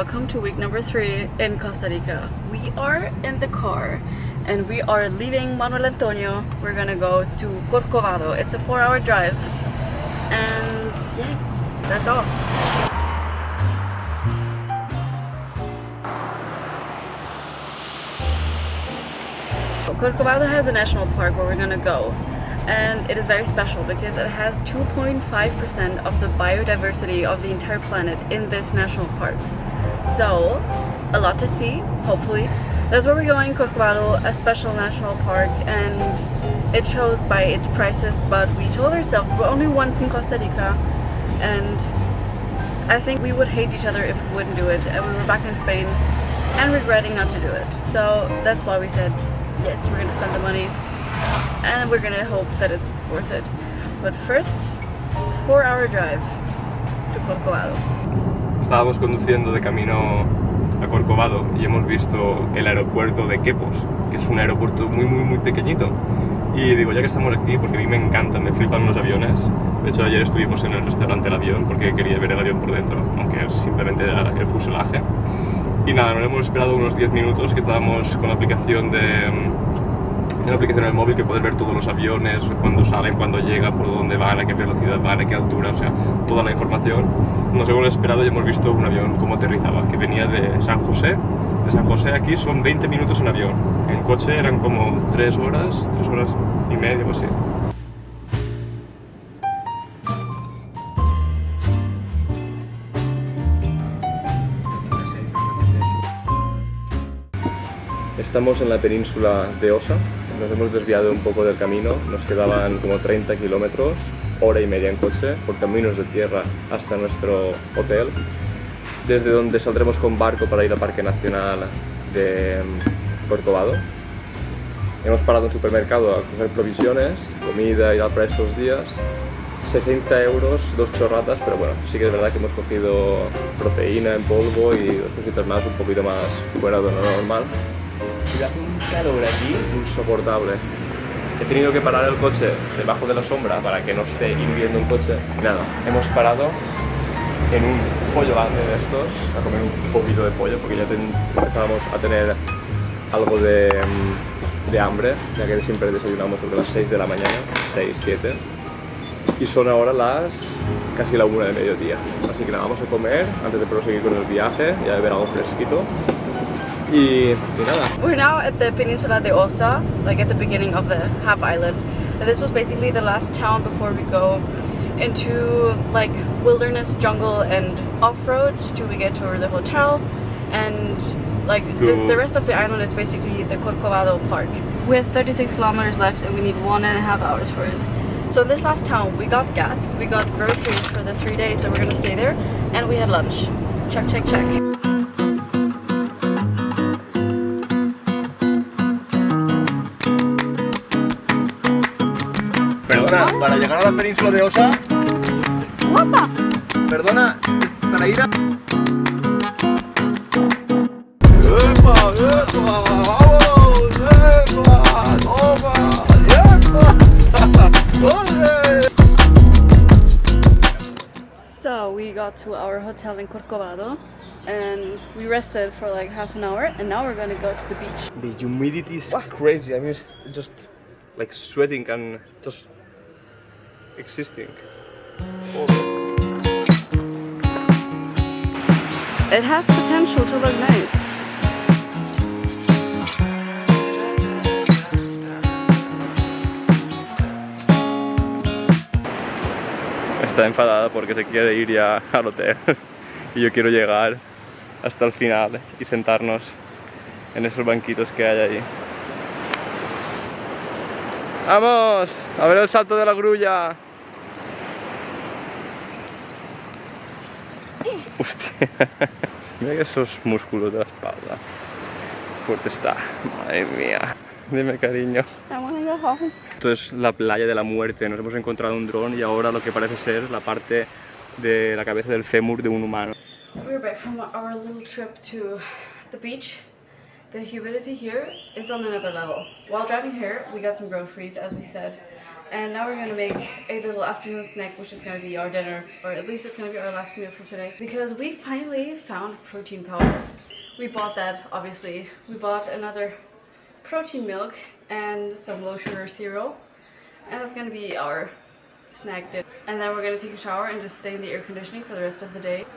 welcome to week number 3 in Costa Rica. We are in the car and we are leaving Manuel Antonio. We're gonna go to Corcovado. It's a 4-hour drive and yes, that's all. Corcovado has a national park where we're gonna go, and it is very special because it has 2.5% of the biodiversity of the entire planet in this national park. So, a lot to see, hopefully. That's where we're going, Corcovado, a special national park, and it shows by its prices, but we told ourselves we're only once in Costa Rica, and I think we would hate each other if we wouldn't do it, and we were back in Spain and regretting not to do it. So that's why we said, yes, we're gonna spend the money and we're gonna hope that it's worth it. But first, 4-hour drive to Corcovado. Estábamos conduciendo de camino a Corcovado y hemos visto el aeropuerto de Quepos, que es un aeropuerto muy pequeñito. Y digo, ya que estamos aquí, porque a mí me encantan, me flipan los aviones. De hecho, ayer estuvimos en el restaurante del avión porque quería ver el avión por dentro, aunque simplemente era el fuselaje. Y nada, nos hemos esperado unos 10 minutos que estábamos con la aplicación en el móvil que puedes ver todos los aviones, cuándo salen, cuándo llegan, por dónde van, a qué velocidad van, a qué altura, o sea, toda la información. Nos hemos esperado y hemos visto un avión cómo aterrizaba, que venía de San José. De San José aquí son 20 minutos en avión. En coche eran como 3 horas y media o así. Estamos en la península de Osa, nos hemos desviado un poco del camino, nos quedaban como 30 kilómetros, hora y media en coche, por caminos de tierra hasta nuestro hotel, desde donde saldremos con barco para ir al Parque Nacional de Corcovado. Hemos parado en un supermercado a coger provisiones, comida y tal para estos días, 60 euros, 2 chorratas, pero bueno, sí que es verdad que hemos cogido proteína en polvo y 2 cositas más, un poquito más fuera de lo normal. Y hace un calor aquí insoportable. He tenido que parar el coche debajo de la sombra para que no esté hirviendo el coche. Nada, hemos parado en un pollo grande de estos a comer un poquito de pollo porque ya empezábamos a tener algo de hambre, ya que siempre desayunamos sobre las 6 de la mañana, 6, 7. Y son ahora casi la 1 de mediodía. Así que nada, vamos a comer antes de proseguir con el viaje y a beber algo fresquito. Y nada. We're now at the peninsula de Osa, like at the beginning of the half island. And this was basically the last town before we go into like wilderness, jungle and off-road till we get to the hotel. And like the rest of the island is basically the Corcovado Park. We have 36 kilometers left and we need 1.5 hours for it. So in this last town we got gas, we got groceries for the 3 days that we're gonna stay there, and we had lunch. Check, check, check. Perdona, para llegar a la península de Osa. ¡Guapa! Perdona, para ir a... So we got to our hotel in Corcovado and we rested for like half an hour, and now we're gonna go to the beach. The humidity is crazy. I mean, it's just like sweating and just existing. It has potential to look nice. Está enfadada porque se quiere ir ya al hotel y yo quiero llegar hasta el final y sentarnos en esos banquitos que hay allí. ¡Vamos! ¡A ver el salto de la grulla! ¡Hostia! Mira esos músculos de la espalda. Fuerte está. Madre mía. Dime, cariño. Esto es la playa de la muerte. Nos hemos encontrado un dron y ahora lo que parece ser la parte de la cabeza del fémur de un humano. We're back from our little trip to the beach. The humidity here is on another level. While driving here, we got some groceries, as we said. And now we're gonna make a little afternoon snack, which is gonna be our dinner, or at least it's gonna be our last meal for today. Because we finally found protein powder. We bought that, obviously. We bought another protein milk and some low sugar cereal. And that's gonna be our snack dinner. And then we're gonna take a shower and just stay in the air conditioning for the rest of the day.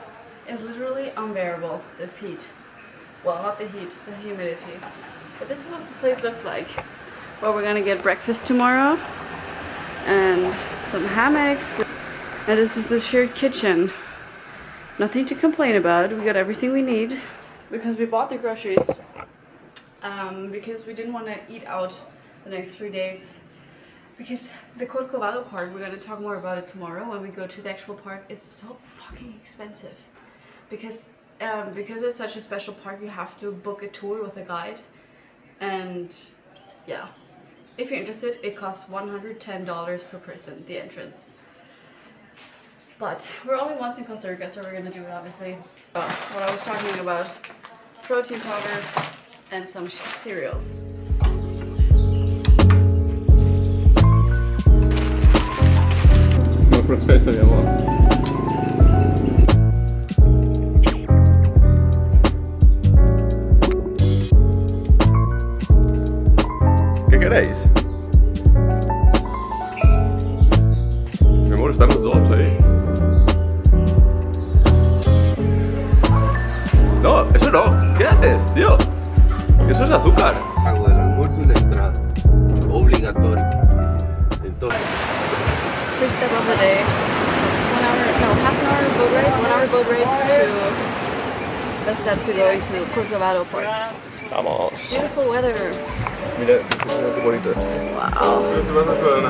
It's literally unbearable, this heat. Well, not the heat, the humidity. But this is what the place looks like. Well, we're gonna get breakfast tomorrow. And some hammocks. And this is the shared kitchen. Nothing to complain about. We got everything we need because we bought the groceries. Because we didn't want to eat out the next 3 days. Because the Corcovado Park, we're going to talk more about it tomorrow when we go to the actual park, is so fucking expensive. Because it's such a special park, you have to book a tour with a guide. And yeah. If you're interested, it costs $110 per person, the entrance. But we're only once in Costa Rica, so we're gonna do it obviously. What I was talking about, protein powder and some cereal. No proceso, mi amor. ¿Qué queréis? Mi amor, están los dos ahí. No, eso no. ¿Qué haces, tío? Eso es azúcar. Pago del almuerzo y la entrada. Obligatorio. Entonces. First step of the day. Half an hour boat ride, 1 hour boat ride to the step to go into Corcovado Park. Vamos. Beautiful weather. Mira, qué bonito es. Wow. Te vas a sudar.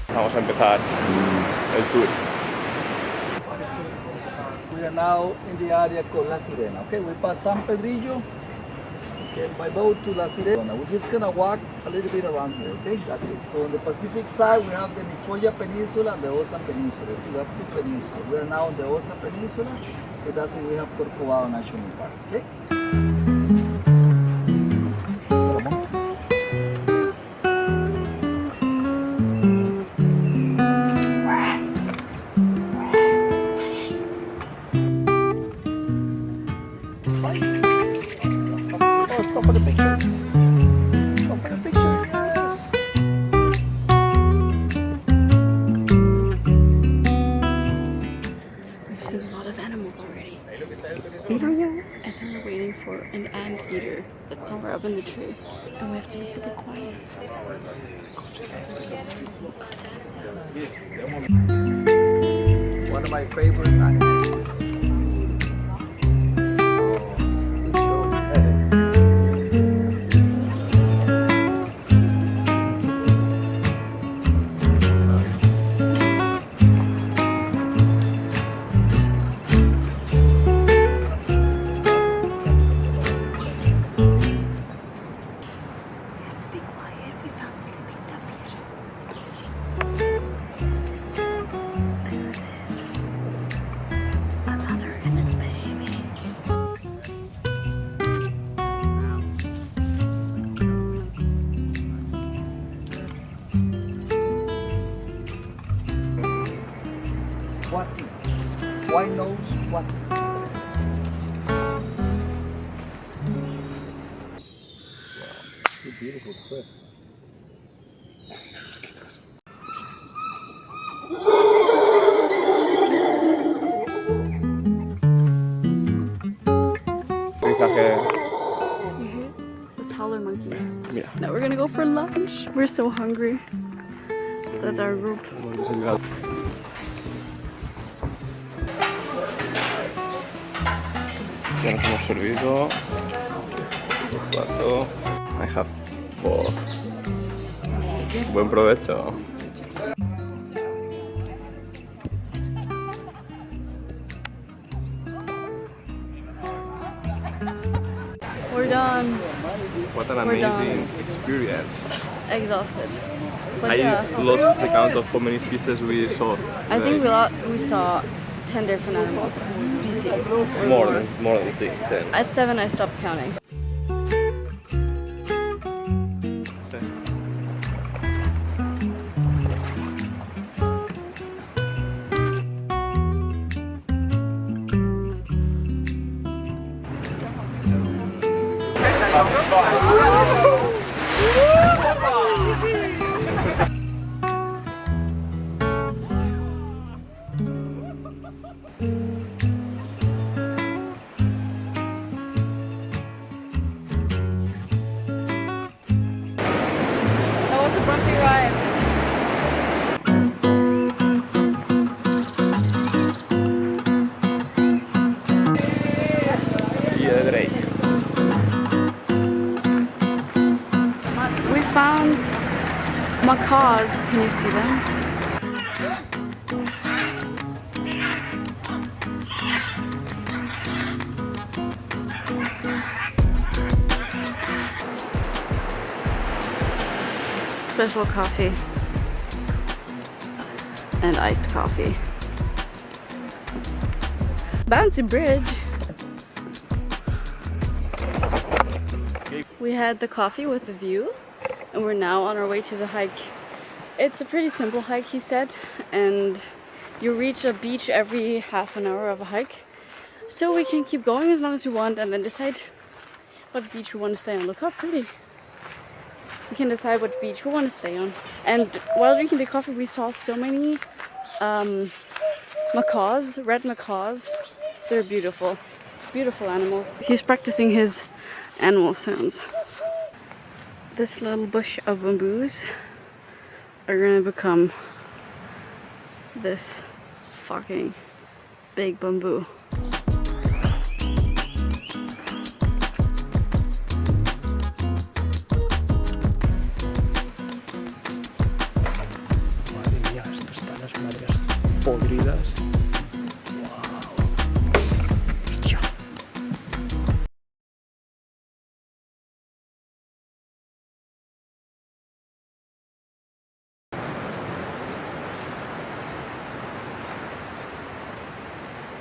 Vamos a empezar el tour. We are now in the area called La Sirena. Okay, we pass San Pedrillo, okay, by boat to La Sirena. We're just gonna walk a little bit around here, okay? That's it. So on the Pacific side, we have the Nicoya Peninsula and the Osa Peninsula. So we have two peninsulas. We're now on the Osa Peninsula. So that's where we have Corcovado National Park, okay? Stop for the picture. Stop for the picture, yes. We've seen a lot of animals already. And then we're waiting for an anteater that's somewhere up in the tree. And we have to be super quiet. One of my favorite animals. What? White nose, what? Wow, beautiful cliff. It's howler monkeys. Mira. Now we're gonna go for lunch. We're so hungry. That's our group. Ya nos hemos servido. Plato. I have both. Buen provecho. We're done. What an We're done. amazing experience. Exhausted. But I yeah, lost the count of how many species we saw. I think we saw 10 different animals, species. or more than 10. At 7 I stopped counting. That was a bumpy ride. Yeah, Drake. We found macaws. Can you see them? Special coffee and iced coffee. Bouncy bridge. We had the coffee with the view, and we're now on our way to the hike. It's a pretty simple hike, he said, and you reach a beach every half an hour of a hike. So we can keep going as long as we want and then decide what beach we want to stay on. Look how pretty. We can decide what beach we want to stay on. And while drinking the coffee, we saw so many macaws, red macaws. They're beautiful, beautiful animals. He's practicing his animal sounds. This little bush of bamboos are gonna become this fucking big bamboo. Madre mía, esto están las madres podridas. Hostia.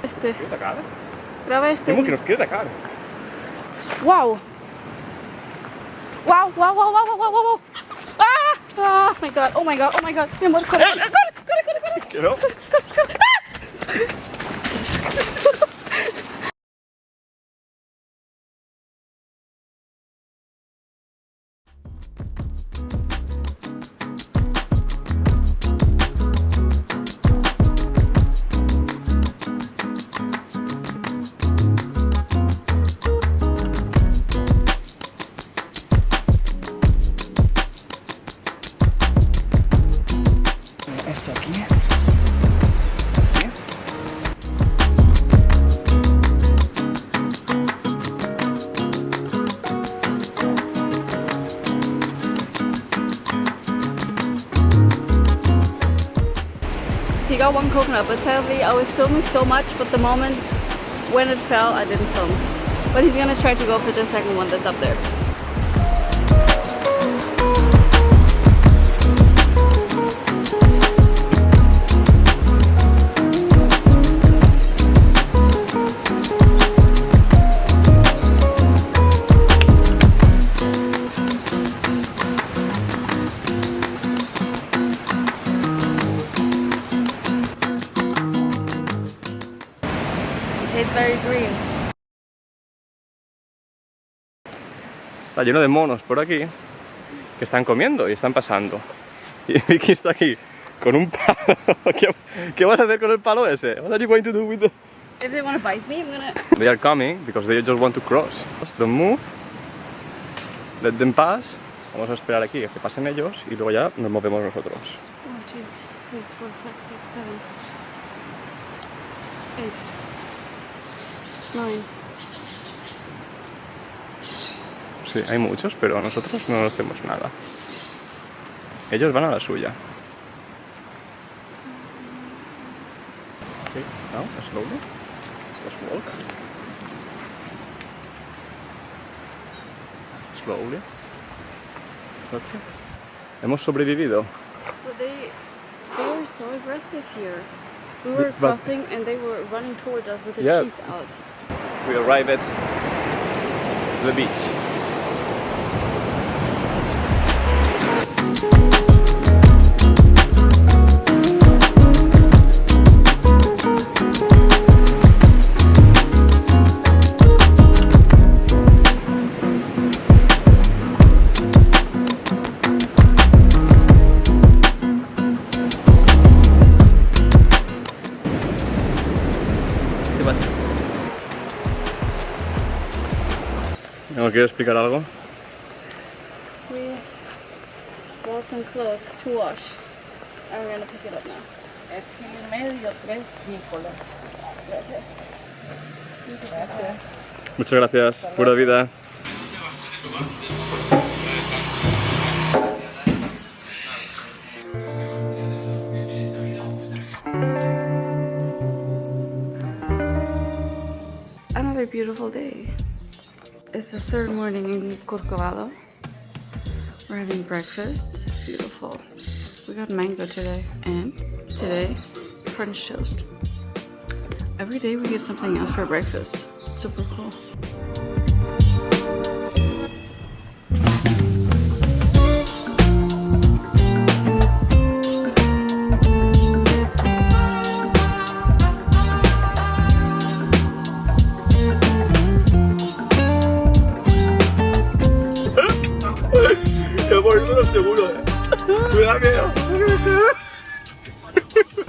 Este, ¿Quiere atacar? graba este. ¿Cómo que nos quiere atacar? Wow! Wow, wow, wow, wow, wow, wow, wow! Ah! Oh my god, oh my god, oh my god. Mi amor, corre, corre, corre, corre, corre. ¿Que no? Esto aquí. ¿Sí? He got one coconut, but sadly I was filming so much, but the moment when it fell, I didn't film. But he's gonna try to go for the second one that's up there. Tastes very green. Está lleno de monos por aquí que están comiendo y están pasando. Y Vicky está aquí con un palo. ¿Qué vas a hacer con el palo ese? What are you going to do with the... If they want to bite me, I'm gonna... They are coming because they just want to cross. Don't move. Let them pass. Vamos a esperar aquí a que pasen ellos y luego ya nos movemos nosotros. 1, 2, 3, 4, 5, 6, 7, 8, 9, Sí, hay muchos, pero nosotros no hacemos nada. Ellos van a la suya. Okay, now, slowly. Just walk. Slowly. That's it. Hemos sobrevivido. But they were so aggressive here. We were crossing and they were running towards us with their teeth out. We arrived at the beach. ¿No quiero explicar algo? We bought some clothes to wash and we're gonna pick it up now. Muchas gracias. Pura vida. Another beautiful day. It's the third morning in Corcovado. We're having breakfast. Beautiful. We got mango today. And today, French toast. Every day we get something else for breakfast. It's super cool.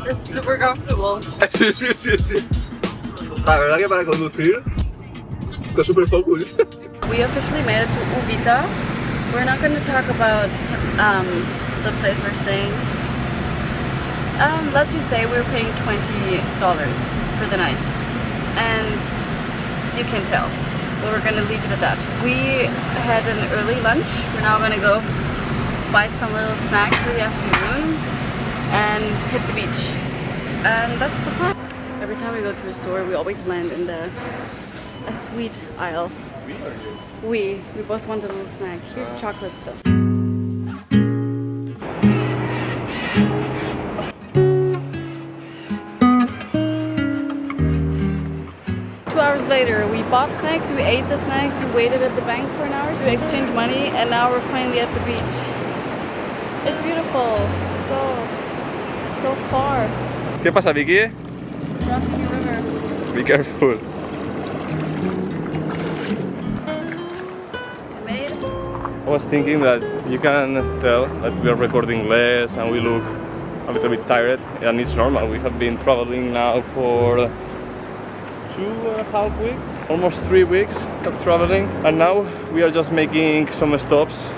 It's super comfortable. Sí. La verdad que para conducir, estoy super focus. We officially made it to Uvita. We're not going to talk about the place we're staying. Let's just say we're paying $20 for the night. And you can tell. But we're going to leave it at that. We had an early lunch. We're now going to go buy some little snacks for the afternoon and hit the beach. And that's the plan. Every time we go to a store, we always land in a sweet aisle. We both want a little snack. Here's chocolate stuff. 2 hours later, we bought snacks, we ate the snacks, we waited at the bank for an hour to exchange money, and now we're finally at the beach. It's beautiful. It's so far. ¿Qué pasa, Vicky? Crossing the river. Be careful. We made it. I was thinking that you can tell that we are recording less and we look a little bit tired, and it's normal. We have been traveling now for 2.5 weeks, almost 3 weeks of traveling, and now we are just making some stops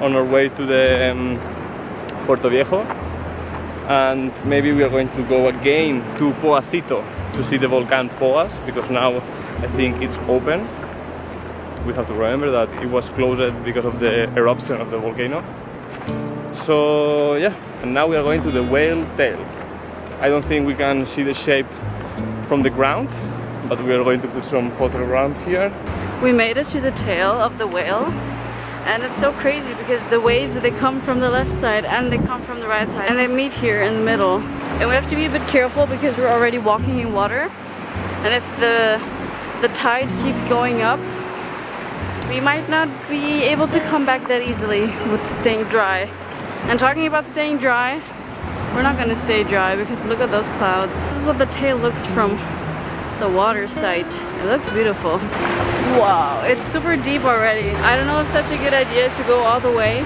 on our way to the Puerto Viejo, and maybe we are going to go again to Poasito to see the volcán Poas, because now I think it's open. We have to remember that it was closed because of the eruption of the volcano. So yeah, and now we are going to the whale tail. I don't think we can see the shape from the ground, but we are going to put some photo around here. We made it to the tail of the whale, and it's so crazy because the waves, they come from the left side and they come from the right side, and they meet here in the middle. And we have to be a bit careful because we're already walking in water, and if the tide keeps going up, we might not be able to come back that easily with staying dry. And talking about staying dry, we're not gonna stay dry because look at those clouds. This is what the tail looks from the water side. It looks beautiful. Wow, it's super deep already. I don't know if it's such a good idea to go all the way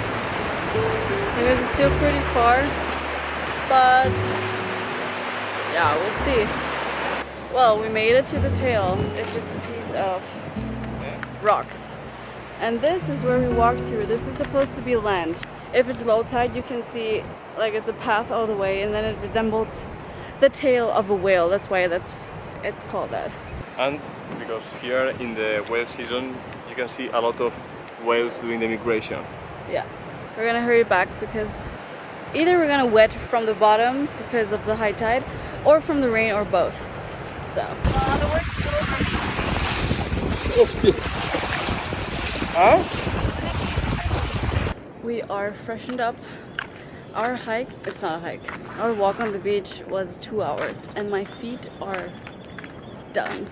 because it's still pretty far, but yeah, we'll see. Well, we made it to the tail. It's just a piece of rocks. And this is where we walked through. This is supposed to be land. If it's low tide, you can see like it's a path all the way, and then it resembles the tail of a whale. That's why it's called that. And because here in the whale season you can see a lot of whilst doing the migration. Yeah, we're gonna hurry back because either we're gonna wet from the bottom because of the high tide, or from the rain, or both. So. Huh? We are freshened up. Our hike, it's not a hike, our walk on the beach was 2 hours and my feet are done.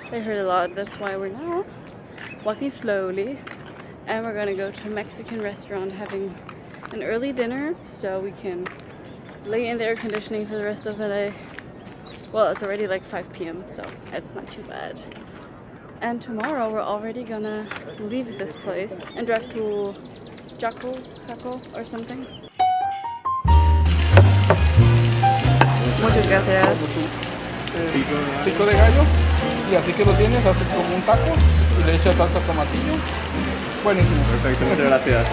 They hurt a lot, that's why we're now walking slowly. And we're gonna go to a Mexican restaurant having an early dinner so we can lay in the air conditioning for the rest of the day. Well, it's already like 5 p.m. so it's not too bad. And tomorrow we're already gonna leave this place and drive to Jaco or something. Muchas gracias. Pico de gallo. Y así que lo tienes, haces como un taco y le echas salsa tomatillo. Buenísimo. Perfecto, muchas gracias.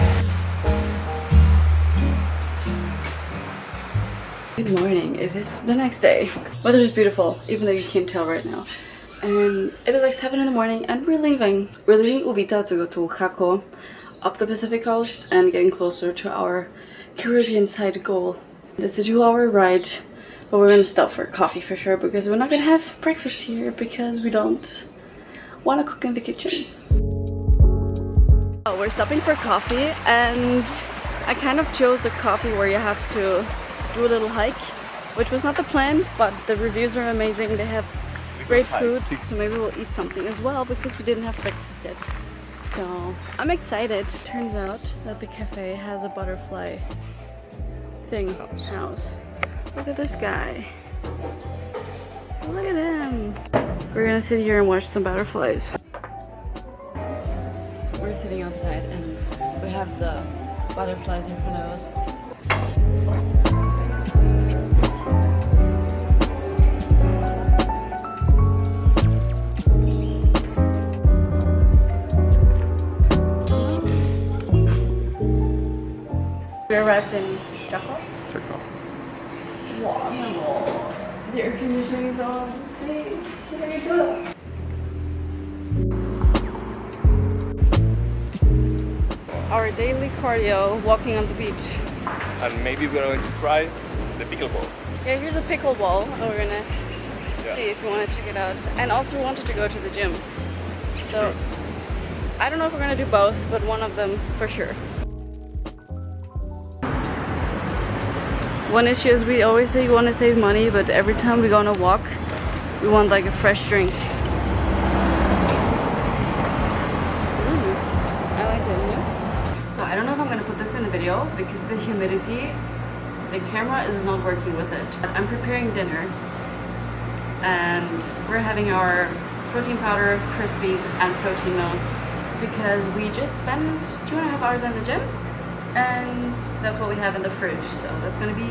Good morning, it is the next day. Weather is beautiful, even though you can't tell right now. And it is like 7 in the morning and we're leaving. We're leaving Uvita to go to Jaco, up the Pacific coast and getting closer to our Caribbean side goal. It's a 2-hour ride, but we're gonna stop for coffee for sure because we're not gonna have breakfast here because we don't wanna cook in the kitchen. Oh, we're stopping for coffee and I kind of chose a coffee where you have to do a little hike, which was not the plan, but the reviews are amazing. They have great food, so maybe we'll eat something as well because we didn't have breakfast yet. So I'm excited. It turns out that the cafe has a butterfly house. Look at this guy. Look at him. We're gonna sit here and watch some butterflies. We're sitting outside and we have the butterflies in front of us. We arrived in Jaco. Wow, the air conditioning is on. See, very good. Our daily cardio, walking on the beach. And maybe we're going to try the pickleball. Yeah, here's a pickleball, and we're gonna see if we want to check it out. And also, we wanted to go to the gym. So, I don't know if we're gonna do both, but one of them for sure. One issue is we always say we want to save money, but every time we go on a walk, we want like a fresh drink. I like it, yeah? So I don't know if I'm going to put this in the video because the humidity, the camera is not working with it. I'm preparing dinner and we're having our protein powder, Crispies and protein milk because we just spent 2.5 hours in the gym. And that's what we have in the fridge, so that's gonna be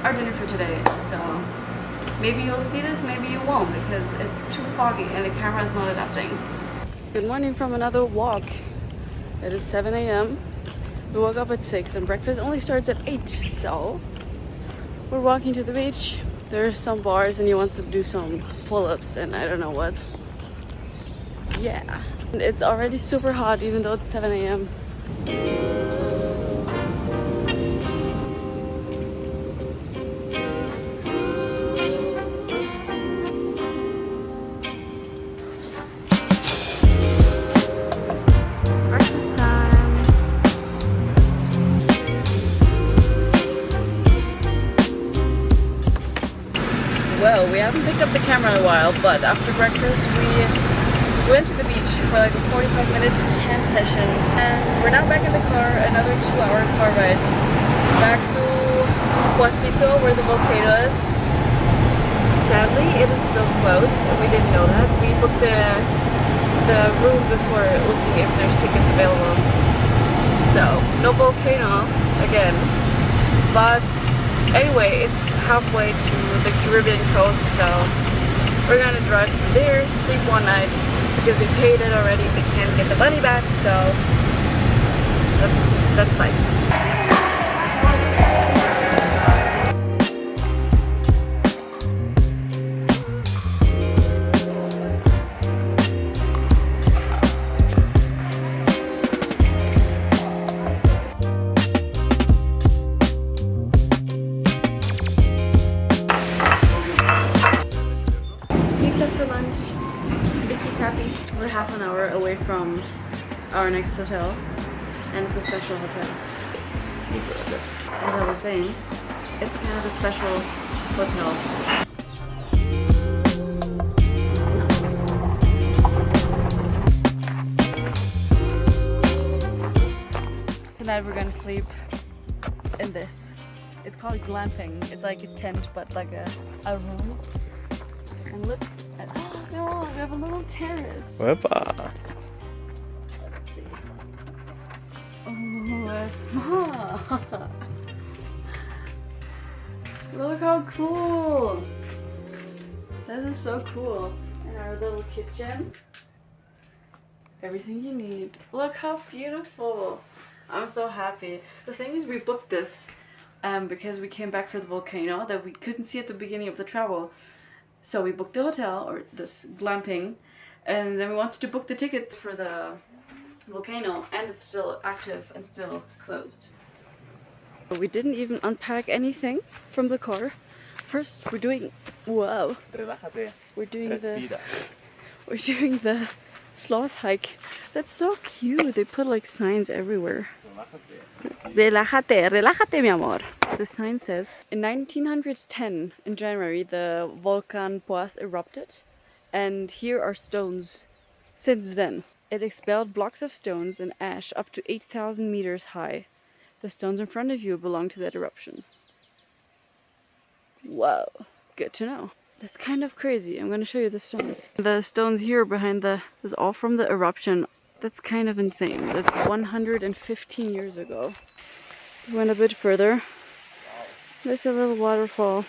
our dinner for today. So maybe you'll see this, maybe you won't, because it's too foggy and the camera is not adapting. Good morning from another walk. It is 7 a.m. We woke up at 6 and breakfast only starts at 8. So we're walking to the beach. There's some bars and he wants to do some pull-ups and I don't know what. Yeah. It's already super hot even though it's 7 a.m. Well, we haven't picked up the camera in a while, but after breakfast we went to the beach for like a 45-minute tan session and we're now back in the car, another 2-hour car ride back to Huasito where the volcano is. Sadly, it is still closed and we didn't know that. We booked the room before looking if there's tickets available. So, no volcano again, but anyway, it's halfway to the Caribbean coast, so we're gonna drive through there, sleep one night, because we paid it already, we can't get the money back, so that's life. for lunch. Vicky's happy. We're half an hour away from our next hotel, and it's a special hotel. As I was saying, it's kind of a special hotel. Tonight we're gonna sleep in this. It's called glamping. It's like a tent, but like a room. And look at, oh no, we have a little terrace. Wepa. Let's see. Oh, look how cool. This is so cool. And our little kitchen. Everything you need. Look how beautiful. I'm so happy. The thing is, we booked this because we came back for the volcano that we couldn't see at the beginning of the travel. So we booked the hotel, or this glamping, and then we wanted to book the tickets for the volcano, and it's still active and still closed. We didn't even unpack anything from the car. First, we're doing, whoa, we're doing the sloth hike. That's so cute. They put like signs everywhere. Relájate, relájate, mi amor. The sign says, in 1910, in January, the volcan Poas erupted, and here are stones. Since then, it expelled blocks of stones and ash up to 8,000 meters high. The stones in front of you belong to that eruption. Whoa, good to know. That's kind of crazy. I'm going to show you the stones. The stones here behind is all from the eruption. That's kind of insane. That's 115 years ago. We went a bit further. There's a little waterfall.